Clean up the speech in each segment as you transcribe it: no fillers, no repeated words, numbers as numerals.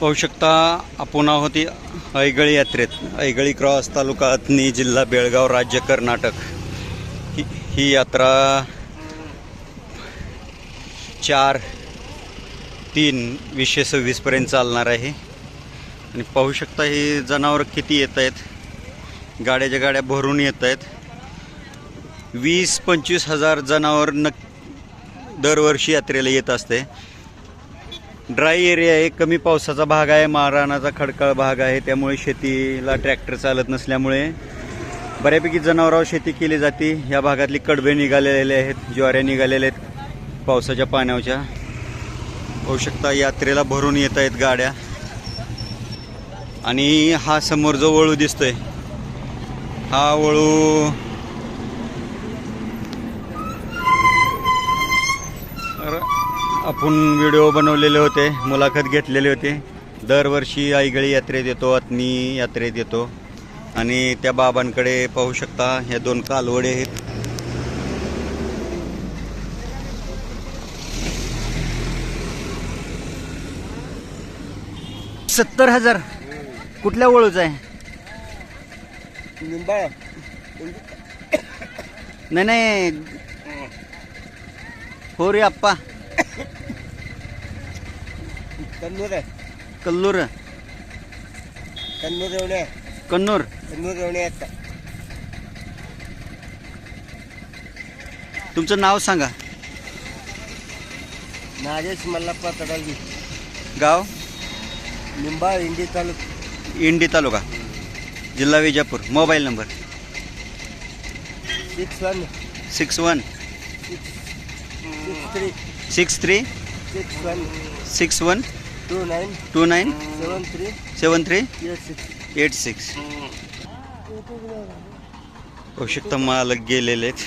पाहू शकता आपण आहोत ऐगळी यात्रेत. ऐगळी क्रॉस, तालुका अथनी, जिल्हा बेळगाव, राज्य कर्नाटक. ही यात्रा 4/3/2026 पर्यंत चालणार आहे. आणि पाहू शकता ही जनावर किती येत आहेत. गाड्याच्या गाड्या भरून येत आहेत. 20-25 हजार जनावर दरवर्षी यात्रेला येत असते. ड्राय एरिया आहे, कमी पावसाचा भाग आहे, माळरानाचा खडकाळ भाग आहे, त्यामुळे शेतीला ट्रॅक्टर चालत नसल्यामुळे बऱ्यापैकी जनावरांवर शेती केली जाते. या भागातली कडबे निघालेले आहेत, ज्वाऱ्या निघालेल्या आहेत पावसाच्या पाण्याच्या. पाहू शकता यात्रेला भरून येत आहेत गाड्या. आणि हा समोर जो वळू दिसतोय, हा वळू आपण व्हिडिओ बनवलेले होते, मुलाखत घेतलेले होते. दरवर्षी ऐगळी यात्रेत येतो, अथनी यात्रेत येतो. आणि त्या बाबांकडे पाहू शकता ह्या 2 कालवडे आहेत. $70,000 कुठल्या वळूच आहे? नाही हो रे आप्पा. कन्नूर तुमचं नाव सांगा. नागेश मल्लप्पा तडलगी, गाव निंबाळ, इंडी तालुका, जिल्हा विजापूर. Mobile number 61 63 61 29 7386. आवश्यकता मालक गेलेले आहेत.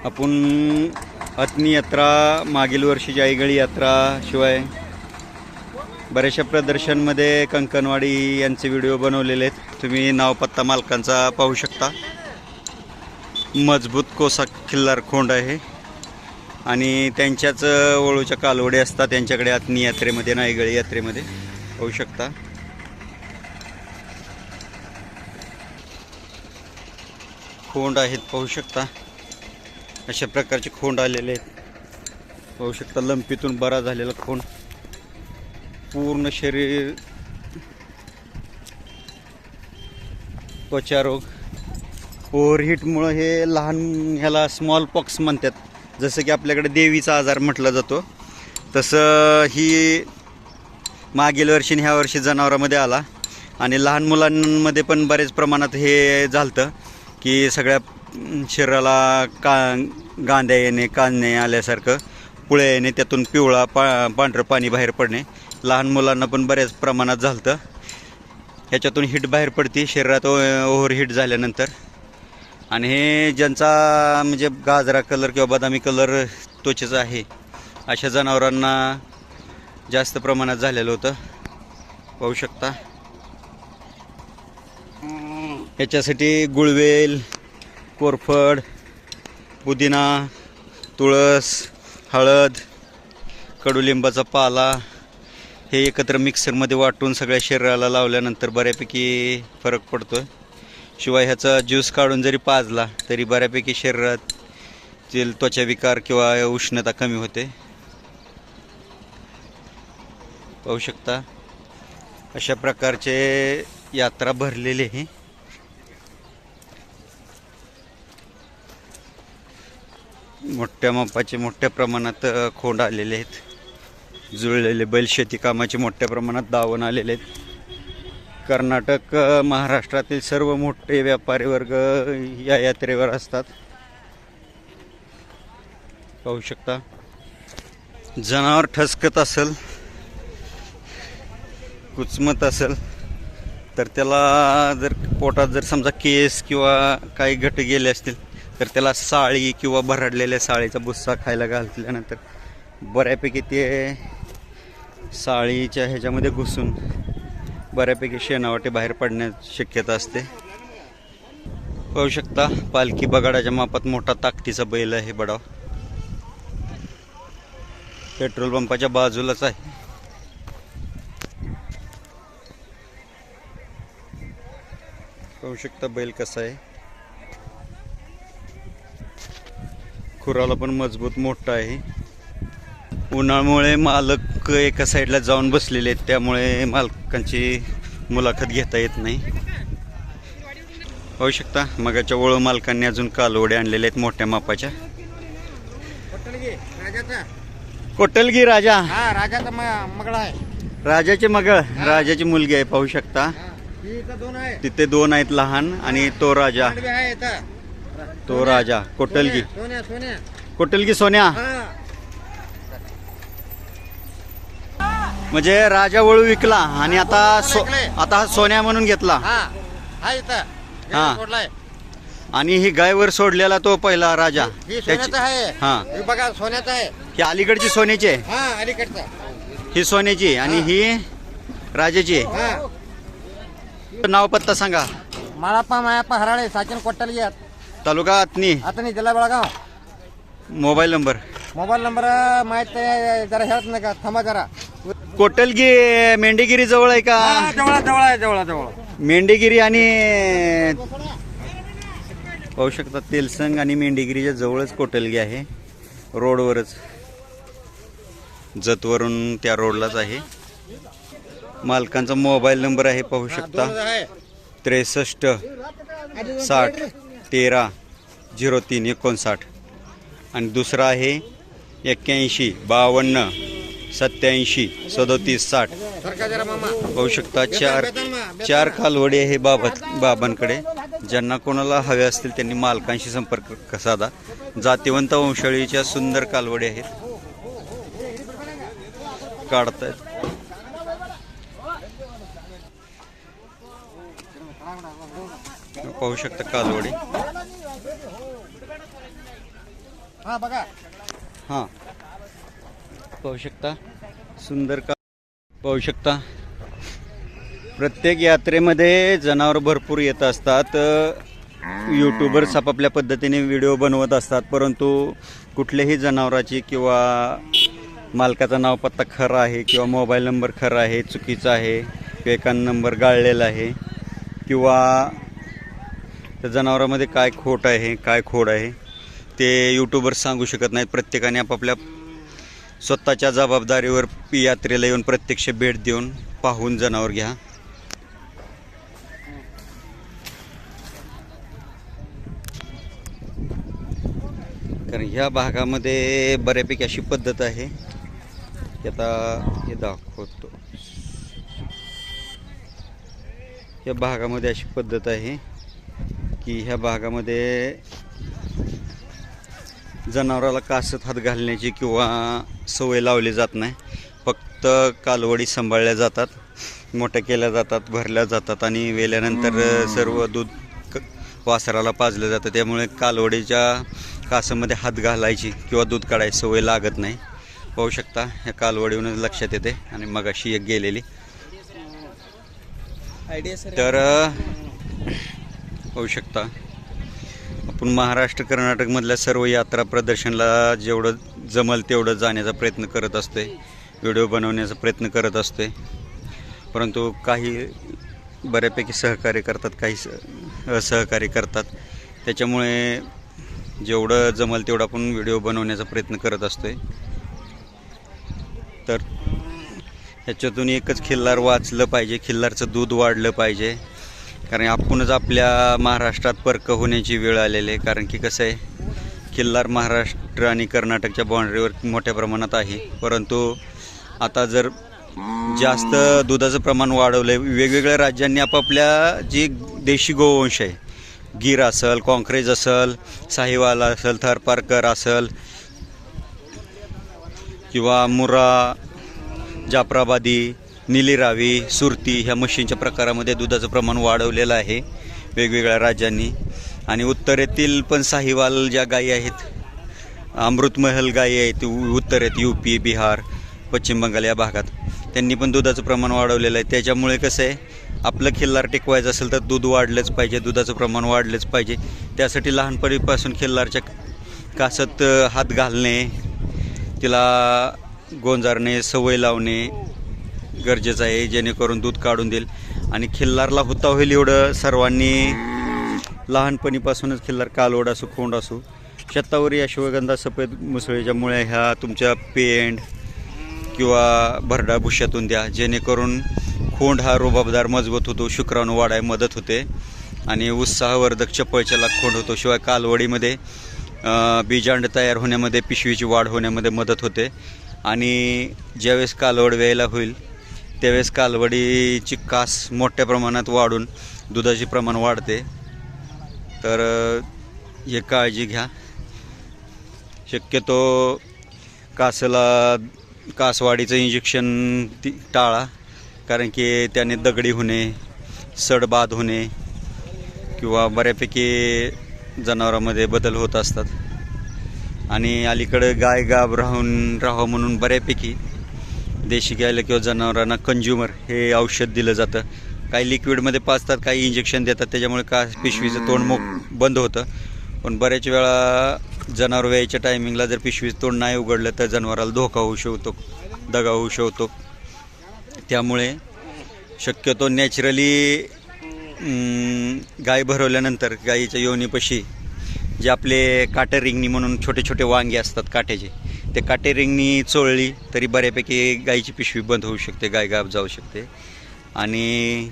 आपण अथनी यात्रा, मागील वर्षीची ऐगळी यात्रा, शिवाय बऱ्याचशा प्रदर्शनमध्ये कंकणवाडी यांचे व्हिडिओ बनवलेले आहेत. तुम्ही नाव पत्ता मालकांचा पाहू शकता. मजबूत कोसा खिल्लार खोंड आहे. आणि त्यांच्याच वळूच्या कालवडे असतात त्यांच्याकडे अथनी यात्रेमध्ये, ऐगळी यात्रेमध्ये. पाहू शकता खोंड आहेत. पाहू शकता अशा प्रकारचे खोंड आलेले आहेत. पाहू शकता लंपीतून बरा झालेला खोंड. पूर्ण शरीर त्वचारोग, ओव्हरहीटमुळं हे लहान, ह्याला स्मॉल पॉक्स म्हणतात. जसं की आपल्याकडे देवीचा आजार म्हटला जातो, तसं ही मागील वर्षी आणि ह्या वर्षी जनावरांमध्ये आला. आणि लहान मुलांमध्ये पण बरेच प्रमाणात हे झालं की सगळ्या शरीराला गांद्या येणे, कांदणे आल्यासारखं, पुळे येणे, त्यातून पिवळा पांढरं पाणी बाहेर पडणे. लहान मुलांना पण बऱ्याच प्रमाणात झालं. ह्याच्यातून हीट बाहेर पडते शरीरात ओव्हरहीट झाल्यानंतर. आणि हे ज्यांचा म्हणजे गाजरा कलर किंवा बदामी कलर त्वचेचा आहे, अशा जनावरांना जास्त प्रमाणात झालेलं होतं. पाहू शकता ह्याच्यासाठी गुळवेल, कोरफड, पुदिना, तुळस, हळद, कडुलिंबाचा पाला हे एकत्र मिक्सरमध्ये वाटून सगळ्या शरीराला लावल्यानंतर बऱ्यापैकी फरक पडतो. शिवाय ह्याचा ज्यूस काढून जरी पाजला तरी बऱ्यापैकी शरीरातील त्वचा विकार किंवा उष्णता कमी होते. पाहू शकता अशा प्रकारचे यात्रा भरलेली आहे. मोठ्या मापाचे, मोठ्या प्रमाणात खोंड आलेले आहेत. जुळलेले बैल शेती कामाचे मोठ्या प्रमाणात दावण आलेले आहेत. कर्नाटक, महाराष्ट्रातील सर्व मोठे व्यापारी वर्ग या यात्रेवर असतात. पाहू शकता जनावर ठसकत असेल, कुचमत असेल तर त्याला जर पोटात जर समजा केस किंवा काही घट गेले असतील तर त्याला साळी किंवा भरडलेल्या साळीचा भुस्सा खायला घातल्यानंतर बऱ्यापैकी ते साळीच्या ह्याच्यामध्ये घुसून बऱ्यापैकी शेणावाटे बाहेर पडण्याची शक्यता असते. पाहू शकता पालखी बगाडाच्या मापात मोठा ताकदीचा बैल आहे बडाव. पेट्रोल पंपाच्या बाजूलाच आहे. पाहू शकता बैल कसा आहे. खुराला पण मजबूत मोठा आहे. उन्हामुळे मालक एका साईडला जाऊन बसलेले आहेत, त्यामुळे मालकांची मुलाखत घेता येत नाही. पाहू शकता मगाच्या वळू मालकांनी अजून कालवडे आणलेले आहेत मोठ्या मापाच्या. कोटलगी राजा, राजाचा मगळा आहे. राजाचे मगळ, राजाची मुलगी आहे. पाहू शकता तिथे दोन आहेत लहान, आणि तो राजा, तो राजा कोटलगी, कोटलगी सोन्या. म्हणजे राजा वळू विकला आणि आता आता हा सोन्या म्हणून घेतला. आणि ही गायवर सोडलेला तो पहिला राजा सोन्याचा आहे. हा बघा सोन्याचा आहे. ही अलीकडची सोन्याची आहे, अलीकडचा ही सोन्याची आणि ही राजाची आहे. नाव पत्ता सांगा. माळाप्पा मायाप्पा हराळे साचन कोट्टलगी तालुका अतनी, आता जिल्हा Belgaum. Mobile number. Mobile number माहित आहे जरा हेळत नाही का, थांबा जरा. कोटलगी मेंढीगिरी जवळ आहे का? जवळ मेंढीगिरी आणि पाहू शकता तेलसंग आणि मेंढीगिरीच्या जवळच कोटलगी आहे. रोडवरच, जतवरून त्या रोडलाच आहे. मालकांचा मोबाईल नंबर आहे पाहू शकता 63 60 13 03 59. आणि दुसरा आहे 81 52 87 37 60. पाहू शकता चार कालवडे आहे बाबांकडे. ज्यांना कोणाला हवे असतील त्यांनी मालकांशी संपर्क साधा. जातीवंत वंशाळीच्या सुंदर कालवडे आहेत, काढतायत. पाहू शकता कालवडे. बघा हां पाहू शकता सुंदर पाहू शकता. प्रत्येक यात्रेमध्ये जनावर भरपूर येत असतात. यूट्यूबर्स आपापल्या पद्धतीने व्हिडिओ बनवत असतात, परंतु कुठल्याही जनावराची किंवा मालकाचं नाव पत्ता खरा आहे किंवा मोबाईल नंबर खरा आहे, चुकीचा आहे, एकान नंबर गाळलेला आहे, किंवा त्या जनावरामध्ये काय खोट आहे काय खोड आहे ते यूट्यूबर्स सांगू शकत नाहीत. प्रत्येकाने आपापल्या स्वतःच्या जबाबदारीवर यात्रेला येऊन प्रत्यक्ष भेट देऊन पाहून जनावर घ्या. कारण ह्या भागामध्ये बऱ्यापैकी अशी पद्धत आहे की आता हे दाखवतो. या भागामध्ये अशी पद्धत आहे की ह्या भागामध्ये जनावराला कासत हात घालण्याची किंवा सवय लावली जात नाही. फक्त कालवडी सांभाळल्या जातात, मोठ्या केल्या जातात, भरल्या जातात आणि वेल्यानंतर सर्व दूध वासराला पाजलं जातं. त्यामुळे कालवडीच्या कासामध्ये हात घालायची किंवा दूध काढायची सवय लागत नाही. पाहू शकता ह्या कालवडीवरून लक्षात येते. आणि मगाशी एक गेलेली तर पाहू शकता. आपण महाराष्ट्र कर्नाटकमधल्या सर्व यात्रा प्रदर्शनला जेवढं जमल तेवढं जाण्याचा प्रयत्न करत असते, व्हिडिओ बनवण्याचा प्रयत्न करत असते. परंतु काही बऱ्यापैकी सहकार्य करतात, काही असहकार्य करतात. त्याच्यामुळे जेवढं जमल तेवढं आपण व्हिडिओ बनवण्याचा प्रयत्न करत असतो. तर ह्याच्यातून एकच खिल्लार वाचलं पाहिजे, खिल्लारचं दूध वाढलं पाहिजे. कारण आपणच आपल्या महाराष्ट्रात परक होण्याची वेळ आलेली आहे. कारण की कसं आहे, खिल्लार महाराष्ट्र आणि कर्नाटकच्या बाँड्रीवर मोठ्या प्रमाणात आहे. परंतु आता जर जास्त दुधाचं प्रमाण वाढवलं आहे, वेगवेगळ्या राज्यांनी आपापल्या जी देशी गोवंश आहे, गीर असेल, कॉंक्रेज असेल, साहिवाल असेल, थरपारकर असेल किंवा मुर्रा, जाफराबादी, निलीरावी, सुरती ह्या म्हशींच्या प्रकारामध्ये दुधाचं प्रमाण वाढवलेलं आहे वेगवेगळ्या राज्यांनी. आणि उत्तरेतील पण साहिवाल ज्या गायी आहेत, अमृतमहल गायी आहेत उत्तरेत, UP, बिहार, पश्चिम बंगाल या भागात, त्यांनी पण दुधाचं प्रमाण वाढवलेलं आहे. त्याच्यामुळे कसं आहे, आपलं खिल्लार टिकवायचं असेल तर दूध वाढलंच पाहिजे, दुधाचं प्रमाण वाढलंच पाहिजे. त्यासाठी लहानपणीपासून खिल्लारच्या कासत हात घालणे, तिला गोंजारणे सवय लावणे गरजेचं आहे, जेणेकरून दूध काढून देईल आणि खिल्लारला होता होईल एवढं सर्वांनी लहानपणीपासूनच खिल्लार कालवड असो खोंड असो शतावरी अश्वगंधा सफेद मुसळीच्या मुळ्या ह्या तुमच्या पेंड किंवा भरडा भुश्यातून द्या, जेणेकरून खोंड हा रुबाबदार मजबूत होतो, शुक्राणू वाढाय मदत होते आणि उत्साहवर्धक चपळचेला खोंड होतो. शिवाय कालवडीमध्ये बीजांड तयार होण्यामध्ये पिशवीची वाढ होण्यामध्ये मदत होते आणि ज्यावेळेस कालवड व्यायला होईल त्यावेळेस कालवडीची कास मोठ्या प्रमाणात वाढून दुधाचे प्रमाण वाढते. तर हे काळजी घ्या. शक्यतो कासवाडीचं इंजेक्शन टाळा, कारण की त्याने दगडी होणे, सडबाद होणे किंवा बऱ्यापैकी जनावरांमध्ये बदल होत असतात. आणि अलीकडं गाय गाब राहावं म्हणून बऱ्यापैकी देशी गायला किंवा जनावरांना कंज्युमर हे औषध दिलं जातं. काही लिक्विडमध्ये पाजतात, काही इंजेक्शन देतात, त्याच्यामुळे पिशवीचं तोंड बंद होतं. पण बऱ्याच वेळा जनावर व्यायच्या टायमिंगला जर पिशवीचं तोंड नाही उघडलं तर जनावराला धोका होऊ शकतो, दगा होऊ शकतो. त्यामुळे शक्यतो नॅचरली गाय भरवल्यानंतर गाईच्या योनीपाशी जे आपले काटे रिंगणी म्हणून छोटे छोटे वांगे असतात काट्याचे, ते काटे रिंगणी चोळली तरी बऱ्यापैकी गाईची पिशवी बंद होऊ शकते, गाय गाब जाऊ शकते. आणि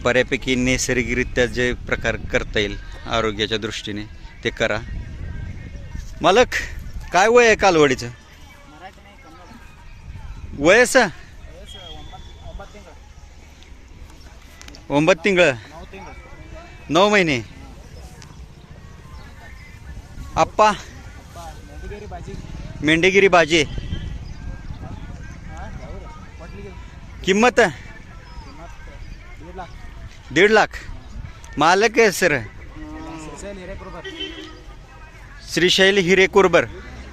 बऱ्यापैकी नैसर्गिकरित्या जे प्रकार करता येईल आरोग्याच्या दृष्टीने ते करा. मालक काय वय आहे कालवडीचं? वयस 9 तिंगळ 9 महिने. आप्पा मेंढेगिरी बाजी किंमत 1.5 लाख. मालक आहे सर श्रीशैल हिरे कुरबर,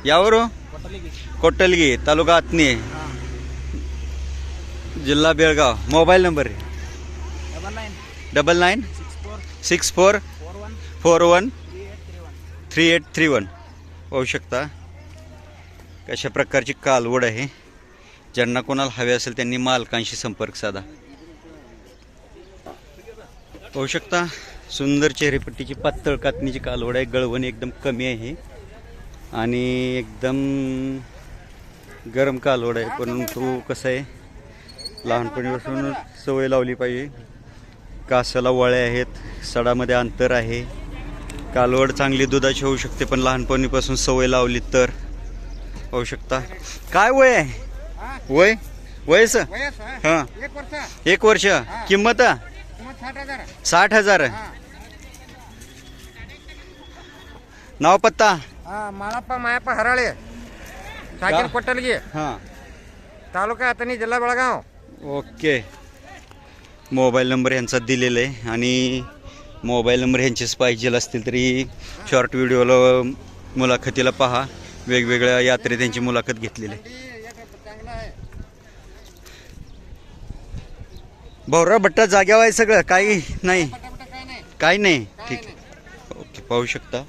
यावर कोटलगी, तालुका आत्नी, जिल्हा बेळगाव. Mobile number 9964413831. पाहू शकता कशा प्रकारची कालवड आहे. ज्यांना कोणाला हवे असेल त्यांनी मालकांशी संपर्क साधा. पाहू शकता सुंदर चेहरेपट्टीची पातळ कातणीची कालवड आहे. गळवण एकदम कमी आहे आणि एकदम गरम कालवड आहे. परंतु कसं आहे, लहानपणीपासून सवय लावली पाहिजे. कासाला वळे आहेत, सडामध्ये अंतर आहे. कालवड चांगली दुधाची होऊ शकते, पण लहानपणीपासून सवय लावली तर. पाहू शकता काय वय आहे? वयस हां 1 वर्ष. किंमत 60,000. नाव पत्ता? माळाप्पा मायाप्पा हराळे, साकीर कोटलगी, हां तालुका आतनी, जिल्हा बेळगाव. ओके. मोबाईल नंबर यांचा दिलेला आहे आणि मोबाईल नंबर यांचेच पाहिजे असतील तरी शॉर्ट व्हिडिओला मुलाखतीला पहा. वेगवेगळ्या यात्रेत त्यांची मुलाखत घेतलेली आहे. भवरा भट्टा जाग्यावर आहे सगळं, काही नाही काही नाही. ठीक आहे, ओके. पाहू शकता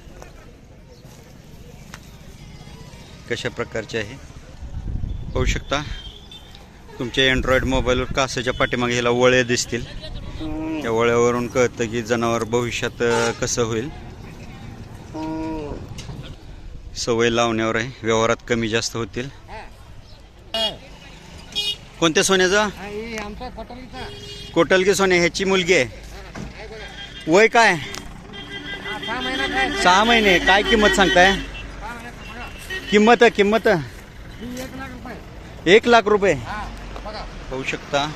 कशा प्रकारचे आहे. पाहू शकता तुमच्या अँड्रॉइड मोबाईलवर कासाच्या पाठीमागे ह्याला वळे दिसतील. त्या वळ्यावरून कळतं की जनावर भविष्यात कसं होईल. सवय लावण्यावर आहे, व्यवहारात कमी जास्त होतील. कोणत्या सोन्याचं? कोटलगी सोन्या. ह्याची मुलगी आहे. वय काय? 6 महिने. काय किंमत सांगताय? किंमत 1 लाख रुपये. पाहू शकता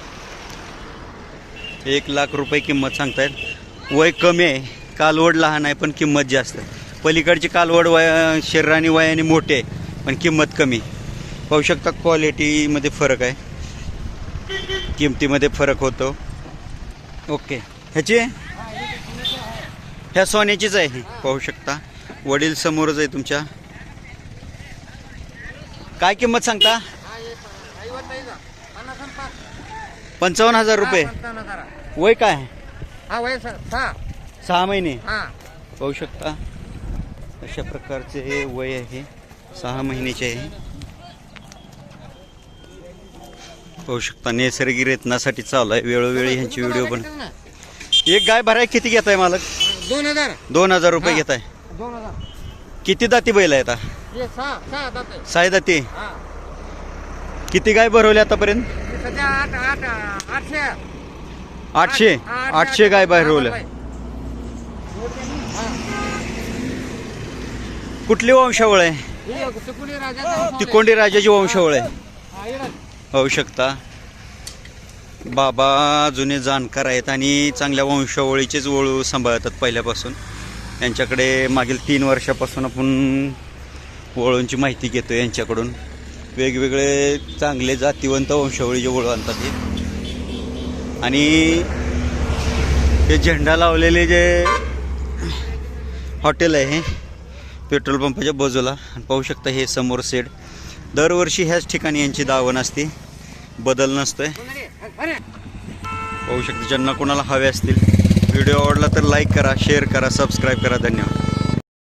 1 लाख रुपये किंमत सांगतायत. वय कमी आहे, कालवड लहान आहे पण किंमत जास्त. पलीकडची कालवड शरीराने वयाने मोठे आहे पण किंमत कमी. पाहू शकता क्वालिटीमध्ये फरक आहे, किमतीमध्ये फरक होतो. ओके. ह्याची ह्या सोन्याचीच आहे. पाहू शकता वडील समोरच आहे तुमच्या. काय किंमत सांगता? 55,000 रुपये. वय काय? 6 महिने. पाहू शकता अशा प्रकारचे वय आहे, 6 महिन्याचे आहे. पाहू शकता नैसर्गिक रेतनासाठी चालू आहे वेळोवेळी ह्यांची व्हिडिओ पण. एक गाय भराय किती घेताय मालक? 2000. 2000 रुपये घेताय. 2000. किती दाती बैल आहे आता? हे 6 दात आहे. 6 दाती. हा. किती गाय भरवली आतापर्यंत? हे सध्या 800. 800 गाय भरवल्या. कुठली वंशावळ आहे? तिकोंडी राजाची वंशावळ आहे. पाहू शकता बाबा जुने जाणकार आहेत आणि चांगल्या वंशावळीचेच वळू सांभाळतात पहिल्यापासून. यांच्याकडे मागील 3 वर्षापासून आपण वळूंची माहिती घेतो यांच्याकडून. वेगवेगळे चांगले जातीवंत वंशावळीचे वळू आणतात हे. आणि हे झेंडा लावलेले जे हॉटेल आहे हे पेट्रोल पंपाच्या बाजूला. पाहू शकता हे समोर शेड. दरवर्षी ह्याच ठिकाणी यांची दावण असते, बदल नसतोय. पाहू शकता ज्यांना कोणाला हवे असतील व्हिडिओ आवडला तर लाईक करा, शेअर करा, सबस्क्राईब करा. धन्यवाद.